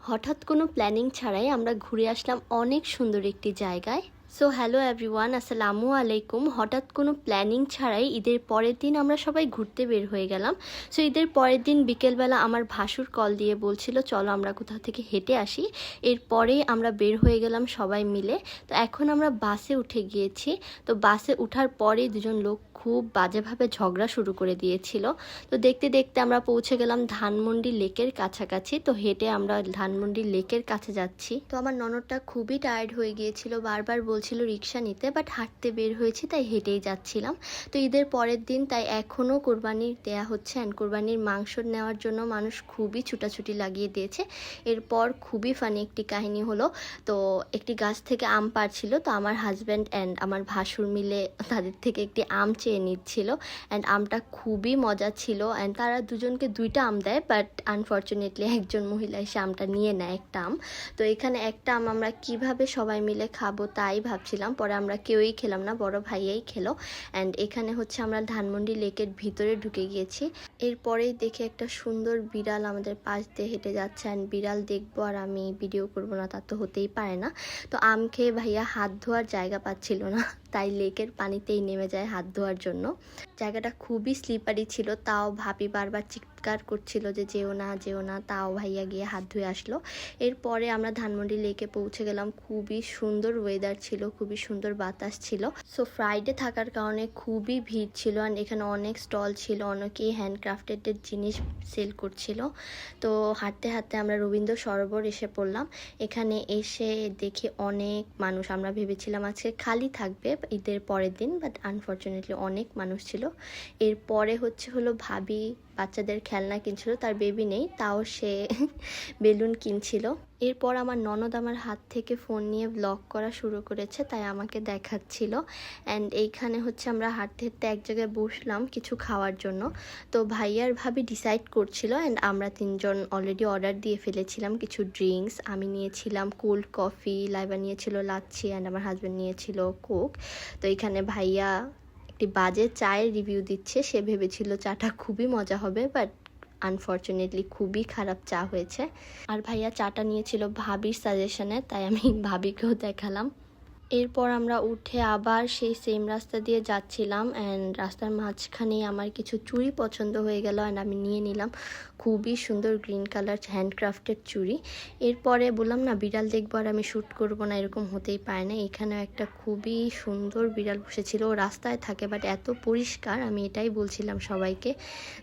হঠাৎ কোনো প্ল্যানিং ছাড়াই আমরা ঘুরে আসলাম অনেক সুন্দর একটি জায়গায়। সো হ্যালো এভরিওয়ান, আসসালামু আলাইকুম। হঠাৎ কোনো প্ল্যানিং ছাড়াই ঈদের পরের দিন আমরা সবাই ঘুরতে বের হয়ে গেলাম। সো ঈদের পরের দিন বিকেলবেলা আমার ভাসুর কল দিয়ে বলছিল চলো আমরা কোথাও থেকে হেঁটে আসি। এরপরেই আমরা বের হয়ে গেলাম সবাই মিলে। তো এখন আমরা বাসে উঠে গিয়েছি। তো বাসে ওঠার পরেই দুজন লোক খুব বাজেভাবে ঝগড়া শুরু করে দিয়েছিল। তো দেখতে দেখতে আমরা পৌঁছে গেলাম ধানমন্ডি লেকের কাছাকাছি। তো হেঁটে আমরা ধানমন্ডি লেকের কাছে যাচ্ছি। তো আমার ননদটা খুবই টায়ার্ড হয়ে গিয়েছিল, বারবার বলছিল রিক্সা নিতে, বাট হাঁটতে বের হয়েছি তাই হেঁটেই যাচ্ছিলাম। তো ঈদের পরের দিন তাই এখনও কোরবানির দেয়া হচ্ছে অ্যান্ড কোরবানির মাংস নেওয়ার জন্য মানুষ খুবই ছুটাছুটি লাগিয়ে দিয়েছে। এরপর খুবই ফানি একটি কাহিনী হলো। তো একটি গাছ থেকে আম পাড়ছিল, তো আমার হাজব্যান্ড অ্যান্ড আমার ভাসুর মিলে তাদের থেকে একটি আম চেয়ে নিচ্ছিল অ্যান্ড আমটা খুবই মজা ছিল অ্যান্ড তারা দুজনকে দুইটা আম দেয়, বাট আনফর্চুনেটলি একজন মহিলা এসে আমটা নিয়ে নেয় একটা আম। তো এখানে একটা আম আমরা কিভাবে সবাই মিলে খাবো তাই ভাবছিলাম, পরে আমরা কেউই খেলাম না, বড় ভাইয়াই খেলো। অ্যান্ড এখানে হচ্ছে আমরা ধানমন্ডি লেকের ভিতরে ঢুকে গিয়েছি। এরপরেই দেখে একটা সুন্দর বিড়াল আমাদের পাশ দিয়ে হেঁটে যাচ্ছে অ্যান্ড বিড়াল দেখবো আর আমি ভিডিও করবো না, তা তো হতেই পারে না। তো আম খেয়ে ভাইয়া হাত ধোয়ার জায়গা পাচ্ছিল না, তাই লেকের পানিতেই নেমে যায় হাত ধোয়ার জন্য। জায়গাটা খুবই স্লিপারি ছিল, তাও ভাবি বারবার চিৎকার করছিল যে যেও না যেও না, তাও ভাইয়া গিয়ে হাত ধুয়ে আসলো। এরপরে আমরা ধানমন্ডি লেকে পৌঁছে গেলাম। খুবই সুন্দর ওয়েদার ছিল, খুবই সুন্দর বাতাস ছিল। সো ফ্রাইডে থাকার কারণে খুবই ভিড় ছিল অ্যান্ড এখানে অনেক স্টল ছিল, অনেকেই হ্যান্ডক্রাফটেডের জিনিস সেল করছিল। তো হাঁটতে হাঁটতে আমরা রবীন্দ্র সরোবর এসে পড়লাম। এখানে এসে দেখি অনেক মানুষ, আমরা ভেবেছিলাম আজকে খালি থাকবে ঈদের পরের দিন, বাট আনফর্চুনেটলি অনেক মানুষ ছিল। এরপরে হলো ভাবি বাচ্চাদের খেলনা কিনছিল, তার বেবি নেই, তাও সে বেলুন কিনছিল। এরপর আমার ননদ আমার হাত থেকে ফোন নিয়ে ব্লগ করা শুরু করেছে, তাই আমাকে দেখাচ্ছিল। অ্যান্ড এইখানে আমরা হাঁটতে হাঁটতে এক জায়গায় বসলাম কিছু খাওয়ার জন্য। তো ভাইয়ার ভাবি ডিসাইড করছিল অ্যান্ড আমরা তিনজন অলরেডি অর্ডার দিয়ে ফেলেছিলাম কিছু ড্রিঙ্কস। আমি নিয়েছিলাম কোল্ড কফি, লাইবা নিয়েছিল লাচ্ছি অ্যান্ড আমার হাজব্যান্ড নিয়েছিল কোক। তো এখানে ভাইয়া একটি বাজে চায়ের রিভিউ দিচ্ছে, সে ভেবেছিল চাটা খুবই মজা হবে, বাট আনফর্চুনেটলি খুবই খারাপ চা হয়েছে। আর ভাইয়া চাটা নিয়েছিল ভাবির সাজেশনে, তাই আমি ভাবিকেও দেখালাম। এরপর আমরা উঠে আবার সেই সেম রাস্তা দিয়ে যাচ্ছিলাম অ্যান্ড রাস্তার মাঝখানেই আমার কিছু চুড়ি পছন্দ হয়ে গেল অ্যান্ড আমি নিয়ে নিলাম খুবই সুন্দর গ্রিন কালার হ্যান্ডক্রাফটেড চুড়ি। এরপরে বললাম না বিড়াল দেখবো আর আমি শ্যুট করবো না, এরকম হতেই পারে না। এখানেও একটা খুবই সুন্দর বিড়াল বসেছিল, ও রাস্তায় থাকে বাট এত পরিষ্কার। আমি এটাই বলছিলাম সবাইকে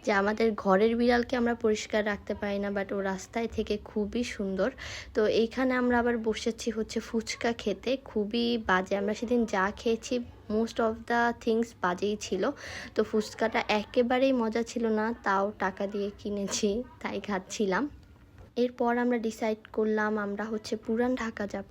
যে আমাদের ঘরের বিড়ালকে আমরা পরিষ্কার রাখতে পারি না, বাট ও রাস্তায় থেকে খুবই সুন্দর। তো এইখানে আমরা আবার বসেছি ফুচকা খেতে, খুবই বাজে। আমরা সেদিন যা খেয়েছি মোস্ট অফ দ্য থিংস বাজেই ছিল। তো ফুচকাটা একেবারেই মজা ছিল না, তাও টাকা দিয়ে কিনেছি তাই খাচ্ছিলাম। এরপর আমরা ডিসাইড করলাম আমরা পুরান ঢাকা যাব।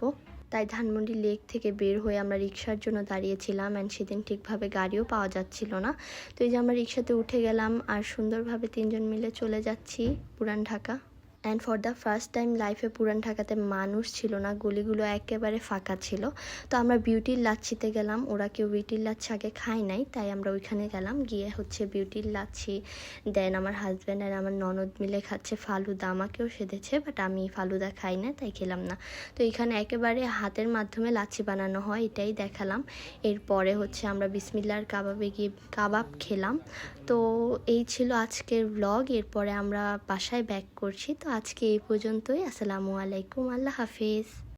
তাই ধানমন্ডি লেক থেকে বের হয়ে আমরা রিক্সার জন্য দাঁড়িয়েছিলাম অ্যান্ড সেদিন ঠিকভাবে গাড়িও পাওয়া যাচ্ছিল না। তো এই যে আমরা রিক্সাতে উঠে গেলাম আর সুন্দরভাবে তিনজন মিলে চলে যাচ্ছি পুরান Dhaka. And for the first time লাইফে পুরান ঢাকাতে মানুষ ছিল না, গলিগুলো একেবারে ফাঁকা ছিল। তো আমরা বিউটির লাচ্ছিতে গেলাম, ওরা কেউ বিউটির লাচ্ছি আগে খায় নাই, তাই আমরা ওইখানে গেলাম। গিয়ে বিউটির লাচ্ছি দেন আমার হাজব্যান্ড আর আমার ননদ মিলে খাচ্ছে ফালুদা। আমাকেও সেধেছে, বাট আমি ফালুদা খাই না তাই খেলাম না। তো এখানে একেবারে হাতের মাধ্যমে লাচ্ছি বানানো হয়, এটাই দেখালাম। এরপরে আমরা বিসমিল্লার কাবাবে গিয়ে কাবাব খেলাম। তো এই ছিল আজকের ব্লগ। এরপরে আমরা বাসায় ব্যাক করছি। তো আজকে এই পর্যন্তই। আসসালামু আলাইকুম, আল্লাহ হাফিজ।